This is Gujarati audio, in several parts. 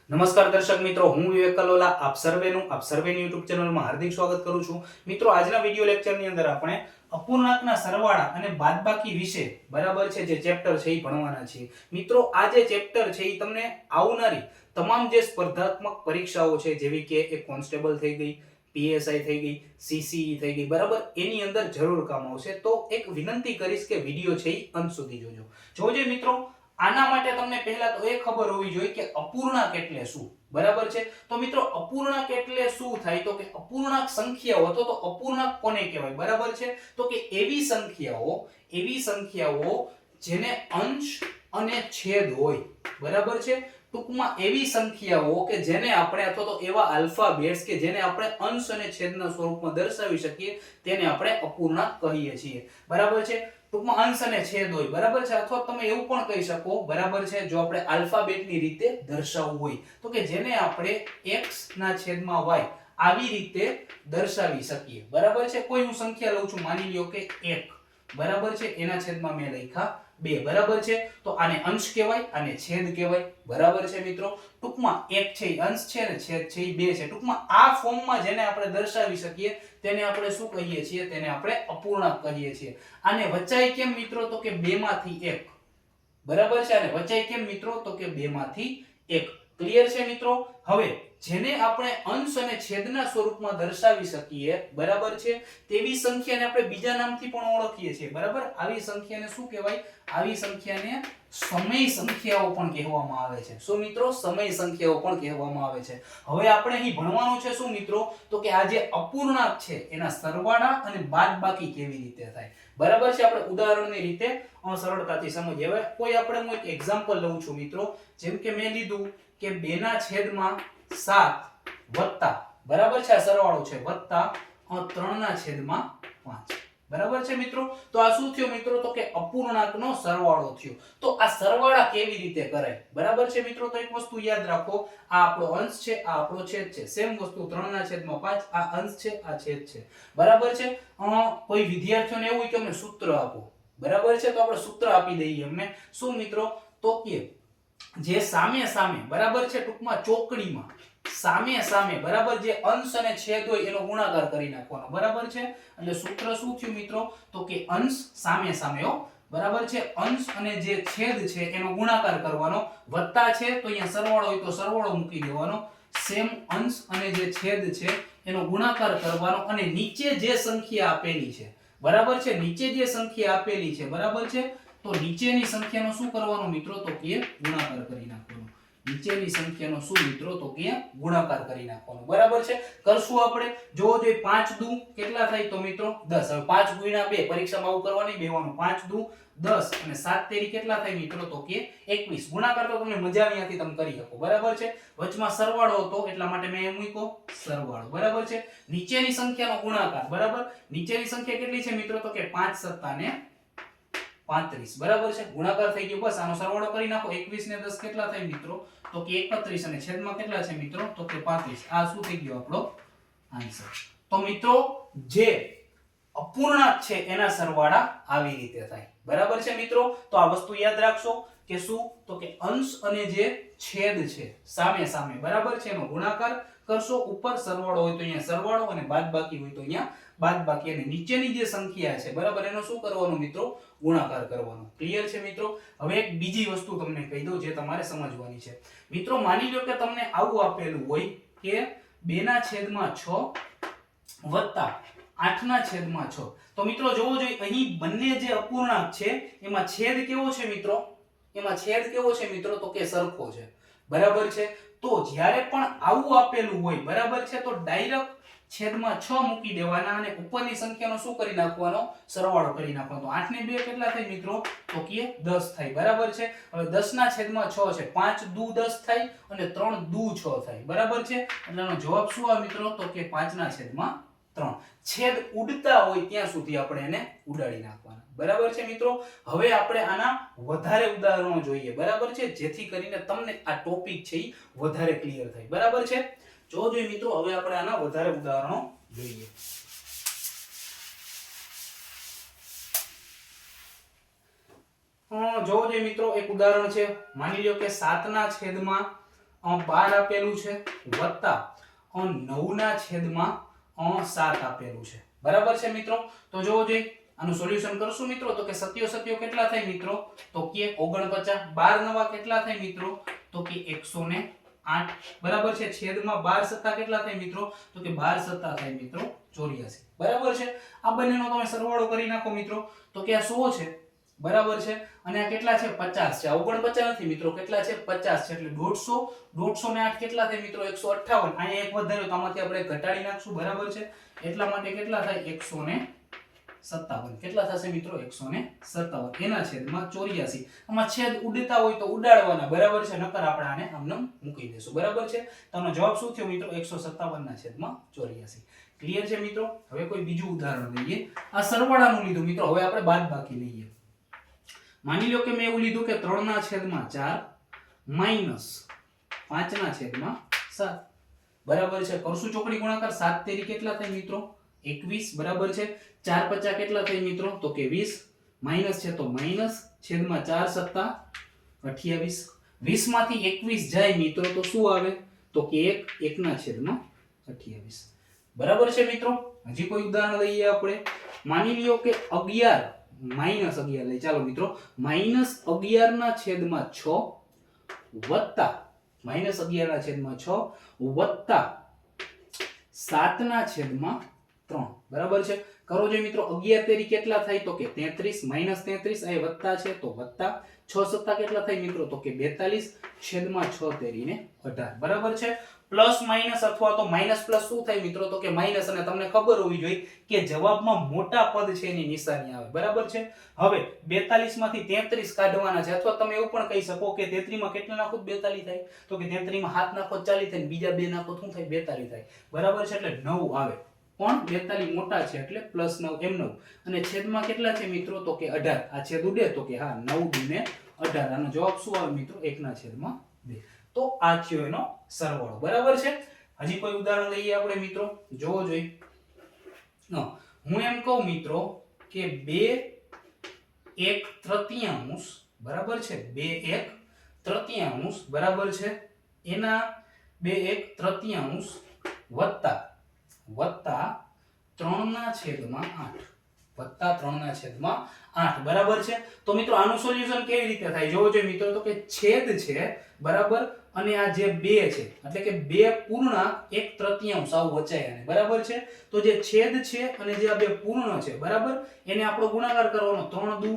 નમસ્કાર દર્શક મિત્રો, હું વિવેક કલોલા આપ સર્વેની યુટ્યુબ ચેનલમાં હાર્દિક સ્વાગત કરું છું. મિત્રો, આજના વિડિયો લેક્ચરની અંદર આપણે અપૂર્ણાંકના સરવાળા અને બાદબાકી વિશે બરાબર છે જે ચેપ્ટર છે એ ભણવાના છીએ. મિત્રો, આ જે ચેપ્ટર છે એ તમને આવનારી તમામ જે સ્પર્ધાત્મક પરીક્ષાઓ છે જેવી કે એક કોન્સ્ટેબલ થઈ ગઈ, પીએસઆઈ થઈ ગઈ, સીસીઈ થઈ ગઈ, બરાબર, એની અંદર જરૂર કામ આવશે. તો એક વિનંતી કરીશ કે વિડિયો છે એ અંત સુધી જોજો મિત્રો. આના માટે તમને પહેલા તો એ ખબર હોવી જોઈએ કે અપૂર્ણાંક એટલે શું, બરાબર છે. તો મિત્રો, અપૂર્ણાંક એટલે શું થાય તો કે અપૂર્ણાંક સંખ્યાઓ તો અપૂર્ણાંક કોને કહેવાય, બરાબર છે. તો કે એવી સંખ્યાઓ જેને અંશ અને છેદ હોય, બરાબર છે. ટૂંકમાં એવી સંખ્યાઓ કે જેને આપણે અથવા તો એવા આલ્ફાબેટ્સ કે જેને આપણે અંશ અને છેદના સ્વરૂપમાં દર્શાવી શકીએ તેને આપણે અપૂર્ણાંક કહીએ છીએ, બરાબર છે. ટૂંકમાં અંશ અને છેદ હોય, બરાબર છે. અથવા તમે એવું પણ કહી શકો, બરાબર છે, જો આપણે આલ્ફાબેટની રીતે દર્શાવવું હોય તો કે જેને આપણે x ના છેદમાં y આવી રીતે દર્શાવી શકીએ, બરાબર છે. કોઈ હું સંખ્યા લઉં છું, માની લ્યો કે 1, બરાબર છે, એના છેદમાં મેં લખ્યા 2, બરાબર છે. તો આને અંશ કહેવાય, આને છેદ કહેવાય, બરાબર છે મિત્રો. ટૂંકમાં 1 છે એ અંશ છે ને છેદ છે એ 2 છે. ટૂંકમાં આ ફોર્મમાં જેને આપણે દર્શાવી શકીએ તેને આપણે શું કહીએ છીએ? તેને આપણે અપૂર્ણાંક કહીએ છીએ. આને વચાય કેમ મિત્રો? તો કે 2 માંથી 1, બરાબર છે. આને વચાય કેમ મિત્રો? તો કે 2 માંથી 1. ક્લિયર છે મિત્રો? હવે જેને આપણે અંશ અને છેદના સ્વરૂપમાં દર્શાવી શકીએ, બરાબર છે, તેવી સંખ્યાને આપણે બીજા નામથી પણ ઓળખીએ છીએ, બરાબર. આવી સંખ્યાને શું કહેવાય? આવી સંખ્યાને સમય સંખ્યાઓ પણ કહેવામાં આવે છે. શું મિત્રો? સમય સંખ્યાઓ પણ કહેવામાં આવે છે. હવે આપણે અહીં ભણવાનું છે શું મિત્રો? તો કે આ જે અપૂર્ણાંક છે એના સરવાળા અને બાદબાકી કેવી રીતે થાય, બરાબર છે. આપણે ઉદાહરણની રીતે સરળતાથી સમજીએ. હવે કોઈ આપણે હું એક એક્ઝામ્પલ લઉં છું મિત્રો. જેમ કે મેં લીધું કે 2 ના છેદમાં 7 વત્તા, બરાબર છે, આ સરવાળો છે, વત્તા 3 ના છેદમાં 5, બરાબર છે મિત્રો. તો આ શું થયો મિત્રો? તો કે અપૂર્ણાંકનો સરવાળો થયો. તો આ સરવાળા કેવી રીતે કરાય, બરાબર છે મિત્રો? તો એક વસ્તુ યાદ રાખો, આ આપણો અંશ છે, આ આપણો છેદ છે. સેમ વસ્તુ 3 ના છેદમાં 5, આ અંશ છે, આ છેદ છે, બરાબર છે. કોઈ વિદ્યાર્થીઓને એવું હોય કે અમને સૂત્ર આપો, બરાબર છે, તો આપણે સૂત્ર આપી દઈએ એમને. શું મિત્રો? તો કે જે સામે સામે, બરાબર છે, ટૂંકમાં ચોકડીમાં સામે સામે, બરાબર, જે અંશ અને છેદ હોય એનો ગુણાકાર કરી નાખવાનો, બરાબર છે. એટલે સૂત્ર શું થયું મિત્રો? તો કે અંશ સામે સામે, બરાબર છે, અંશ અને જે છેદ છે એનો ગુણાકાર કરવાનો, વત્તા છે તો અહીંયા સરવાળો હોય તો સરવાળો મૂકી દેવાનો, સેમ અંશ અને જે છેદ છે એનો ગુણાકાર કરવાનો, અને નીચે જે સંખ્યા આપેલી છે, બરાબર છે, નીચે જે સંખ્યા આપેલી છે, બરાબર છે, તો નીચેની સંખ્યાનો શું કરવાનો મિત્રો? તો કે ગુણાકાર કરી નાખવાનો. નીચેની સંખ્યાનો શું મિત્રો? તો કે ગુણાકાર કરી નાખવાનો, બરાબર છે. કરશું આપણે. જો 5 દુ કેટલા થાય તો મિત્રો 10. હવે 5 ગુણ્યા 2 પરીક્ષામાં આવું કરવા નહીં બેવાનું. 5 દુ 10 અને 7 તેરી કેટલા થાય મિત્રો? તો કે 21. ગુણાકાર તો તમને મજા અહીંયાથી તમે કરી શકો, બરાબર છે. વચમાં સરવાળો હતો એટલા માટે મેં મૂક્યો સરવાળો, બરાબર છે. નીચેની સંખ્યાનો ગુણાકાર, બરાબર. નીચેની સંખ્યા કેટલી છે મિત્રો? તો કે 5 સત્તા ને 35, બરાબર છે. ગુણાકાર થઈ ગયો. બસ આનો સરવાળો કરી નાખો. 21 ને 10 કેટલા થાય મિત્રો? તો કે 31, અને છેદમાં કેટલા છે મિત્રો? તો કે 35. આ શું થઈ ગયો આપણો આન્સર. તો મિત્રો, જે અપૂર્ણાંક છે એના સરવાળા આવી રીતે થાય, બરાબર છે મિત્રો. તો આ વસ્તુ યાદ રાખશો કે શું? તો કે અંશ અને જે છેદ છે સામે સામે, બરાબર છે, એનો ગુણાકાર કરશો. ઉપર સરવાળો હોય તો અહીંયા સરવાળો, અને બાદબાકી હોય તો અહીંયા બાદબાકી, અને નીચેની જે સંખ્યા છે, બરાબર, એનો શું કરવાનો મિત્રો? ગુણાકાર કરવાનો. ક્લિયર છે મિત્રો? હવે એક બીજી વસ્તુ તમને કહી દઉં જે તમારે સમજવાની છે મિત્રો. માની લો કે તમને આવું આપેલું હોય કે 2 ના છેદમાં 6 વત્તા 8 ના છેદમાં 6. તો મિત્રો જોવો જોઈએ, અહીં બંને જે અપૂર્ણાંક છે એમાં છેદ કેવો છે મિત્રો? એમાં છેદ કેવો છે મિત્રો? તો કે સરખો છે, બરાબર છે. તો જ્યારે પણ આવું આપેલું હોય, બરાબર છે, તો ડાયરેક્ટ છેદમાં 6 મૂકી દેવાના, અને ઉપરની સંખ્યાનો શું કરી નાખવાનો? સરવાળો કરી નાખવાનો. તો 8 ને 2 કેટલા થાય મિત્રો? તો કે 10 થાય, બરાબર છે. હવે 10 ના છેદમાં 6 છે, 5 દુ 10 થાય અને 3 દુ 6 થાય, બરાબર છે. એટલે આનો જવાબ શું આવે મિત્રો? તો કે 5 ના છેદમાં 3. છેદ ઉડતા હોય ત્યાં સુધી આપણે એને ઉડાડી નાખવાના, બરાબર છે મિત્રો. હવે આપણે આના વધારે ઉદાહરણો જોઈએ, બરાબર છે, જેથી કરીને તમને આ ટોપિક છે એ વધારે ક્લિયર થાય, બરાબર છે. જો જોઈએ મિત્રો, હવે આપણે આના વધારે ઉદાહરણો જોઈએ. જો જોઈએ મિત્રો, એક ઉદાહરણ છે. માની લો કે 7 ના છેદમાં 12 આપેલું છે વત્તા 9 ના છેદમાં 7 આપેલું છે. બરાબર છે મિત્રો? તો જોવો જોઈએ આનું સોલ્યુશન કરશું મિત્રો તો કે 7 કેટલા થાય મિત્રો? તો કે 49. 12 નવા કેટલા થાય મિત્રો? તો કે 108. બરાબર છે? છેદમાં 12 સત્તા કેટલા થાય મિત્રો? તો કે 12 સત્તા થાય મિત્રો 84. બરાબર છે? આ બંનેનો તમે સરવાળો કરી નાખો મિત્રો તો કે આ 100 છે. બરાબર છે? અને આ કેટલા છે? 50 છે. આ 49 નથી મિત્રો, કેટલા છે? 50 છે. એટલે 150. 150 ને 8 કેટલા થાય મિત્રો? 158. અહીંયા એક વધાર્યો તો આમાંથી આપણે ઘટાડી નાખશું. બરાબર છે? એટલા માટે કેટલા થાય? 157. કેટલા થશે મિત્રો? 157 એના છેદમાં 84. આમાં છેદ ઉડતા હોય તો ઉડાડવાના. બરાબર છે? નકર આપણે આને આમનામ મૂકી દેશું. બરાબર છે? તો આનો જવાબ શું થયો મિત્રો? 157 ના છેદમાં 84. ક્લિયર છે મિત્રો? હવે કોઈ બીજું ઉદાહરણ લઈએ. આ સરવાળાનું લીધું મિત્રો. હવે આપણે બાદબાકી લઈએ. માની લો કે મેં એવું લીધું કે 3 ના છેદમાં 4 માઈનસ 5 ના છેદમાં 7. બરાબર છે? કરશું ચોકડી ગુણાકાર. 7 તેરી કેટલા થાય મિત્રો? 21. બરાબર છે? 4 50 કેટલા થાય મિત્રો? તો કે 20. માઈનસ છે તો માઈનસ છેદમાં 4 સત્તા 28. 20 માંથી 21 જાય મિત્રો તો શું આવે? તો કે 1 ના છેદમાં 28. બરાબર છે મિત્રો? હજી કોઈ ઉદાહરણ લઈએ આપણે. માની લ્યો કે 11 માઈનસ 11 લઈ. ચાલો મિત્રો, માઈનસ 11 ના છેદમાં 6 વત્તા માઈનસ 11 ના છેદમાં 6 વત્તા 7 ના છેદમાં 3. બરાબર છે? કરો જો મિત્રો. 11 તેરી કેટલા થાય? તો કે 33. માઈનસ 33 આ વત્તા છે તો વત્તા 6 સત્તા કેટલા થાય મિત્રો? તો કે 42 છેદમાં 6 તેરીને 18. બરાબર છે? પ્લસ માઈનસ અથવા તો માઈનસ પ્લસ શું થાય મિત્રો? તો કે માઈનસ. અને તમને ખબર હોવી જોઈએ કે જવાબમાં મોટા પદ છે એની નિશાની આવે. બરાબર છે? હવે 42 માંથી 33 કાઢવાના છે. અથવા તમે એવું પણ કહી શકો કે 33 માં કેટલા નાખો 42 થાય? તો કે 33 માં 7 નાખો 40 થાય, બીજા 2 નાખો શું થાય? 42 થાય. બરાબર છે? એટલે 9 આવે. પણ 42 મોટા છે એટલે પ્લસ 9 એમ 9. અને છેદમાં કેટલા છે મિત્રો? તો કે 18. આ છેદ ઉડે તો કે હા 9 દૂને 18. આનો જવાબ શું આવે મિત્રો? 1 ના છેદમાં 2. તો આ થયો એનો સરવાળો. બરાબર છે? હજી કોઈ ઉદાહરણ લઈએ આપણે મિત્રો. જોવો જોઈએ. હું એમ કહું મિત્રો કે 2 1/3. બરાબર છે? 2 1/3. બરાબર છે? એના 2 1/3 વત્તા 3 ના છેદમાં 8. વત્તા 3 ના છેદમાં 8. બરાબર છે? તો મિત્રો આનું સોલ્યુશન કેવી રીતે થાય? જોવો જોઈએ મિત્રો. તો કે છેદ છે. બરાબર? અને આ જે 2 છે એટલે કે 2 પૂર્ણાંક 1/3 આવું વચાય આને. બરાબર છે? તો જે છેદ છે અને જે આ 2 પૂર્ણ છે, બરાબર, એને આપણો ગુણાકાર કરવાનો. 3 દુ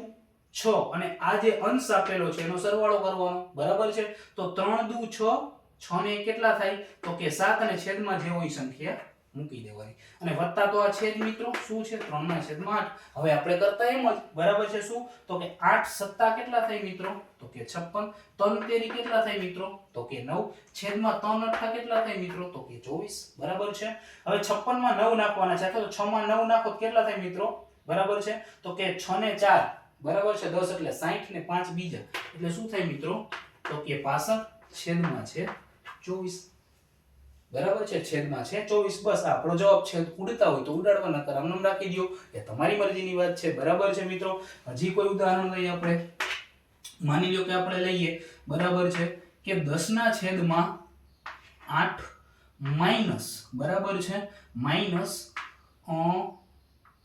6 અને આ જે અંશ આપેલો છે એનો સરવાળો કરવાનો. બરાબર છે? તો 3 દુ 6, 6 ને કેટલા થાય? તો કે 7 અને છેદમાં જે હોય સંખ્યા મૂકી દેવાની. અને વત્તા તો આ છેદ મિત્રો શું છે? 3 ના છેદમાં 8. હવે આપણે કરતા એમ જ. બરાબર છે? શું? તો કે 8 સત્તા કેટલા થાય મિત્રો? તો કે 56. 3 તેરી કેટલા થાય મિત્રો? તો કે 9. છેદમાં 3 અઠ્ઠા કેટલા થાય મિત્રો? તો કે 24. બરાબર છે? હવે 56 માં 9 નાખવાના છે. તો 6 માં 9 નાખો તો કેટલા થાય મિત્રો? બરાબર છે? તો કે 6 ને 4. બરાબર છે? 10 એટલે 60 ને 5 બીજા એટલે શું થાય મિત્રો? તો કે 65 છેદમાં છે 24. બરાબર છે? છેદમાં છે 24. બસ આપણો જવાબ છે. ઉડતા હોય તો ઉડાડવાના, કર આમનામ રાખી દો. એ તમારી મરજીની વાત છે. બરાબર છે મિત્રો? હજી કોઈ ઉદાહરણ લઈએ આપણે. માની લો કે આપણે લઈએ. બરાબર છે? કે 10 ના છેદમાં 8 માઈનસ. બરાબર છે? માઈનસ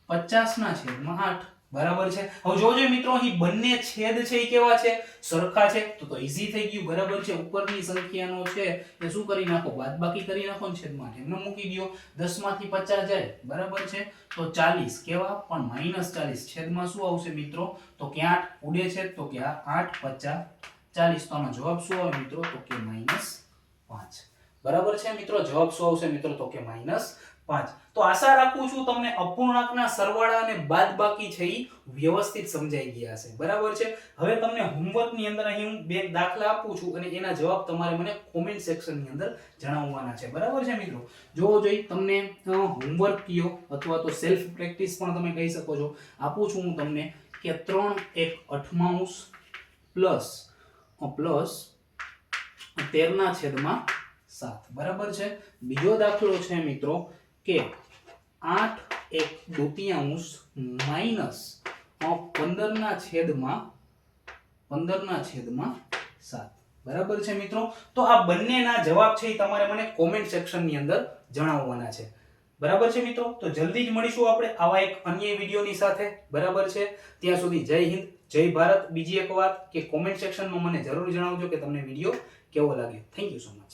50 ના છેદમાં 8. બરાબર છે? હવે જોજો મિત્રો, અહીં બંને છેદ છે એ કેવા છે? સરખા છે. તો ઈઝી થઈ ગયું. બરાબર છે? ઉપરની સંખ્યાનો છે એ શું કરી નાખો? બાદબાકી કરી નાખો ને છેદમાં એમને મૂકી દો. 10 માંથી 50 જાય. બરાબર છે? તો 40 કેવા? પણ માઈનસ 40. છેદમાં શું આવશે મિત્રો? તો કે 8 ઉડે છે તો કે 8 50 40. તો આનો જવાબ શું આવે મિત્રો? તો કે -5. બરાબર છે મિત્રો? જવાબ શું આવશે મિત્રો? તો કે -5. તો આશા રાખું છું તમને અપૂર્ણાંકના સરવાળા અને બાદબાકી છે એ વ્યવસ્થિત સમજાઈ ગયા હશે. બરાબર છે? હવે તમને હોમવર્કની અંદર અહીં હું બે દાખલા આપું છું અને એના જવાબ તમારે મને કોમેન્ટ સેક્શનની અંદર જણાવવાના છે. બરાબર છે મિત્રો? જોવો જોઈએ. તમને હોમવર્ક કયો અથવા તો સેલ્ફ પ્રેક્ટિસ પણ તમે કહી શકો છો. આપું છું હું તમને કે 3 1/8 પ્લસ 13 ના છેદમાં 7. બરાબર છે? બીજો દાખલો છે મિત્રો કે 8 1/2 માઈનસ 15 ના છેદમાં 7. બરાબર છે મિત્રો? તો આ બંનેના જવાબ છે એ તમારે મને કોમેન્ટ સેક્શનની અંદર જણાવવાના છે. બરાબર છે મિત્રો? તો જલ્દી જ મળીશું આપણે આવા એક અન્ય વિડીયોની સાથે. બરાબર છે? ત્યાં સુધી જય હિન્દ, જય ભારત. બીજી એક વાત કે કોમેન્ટ સેક્શનમાં મને જરૂર જણાવજો કે તમને વિડીયો કેવો લાગ્યો. Thank you so much.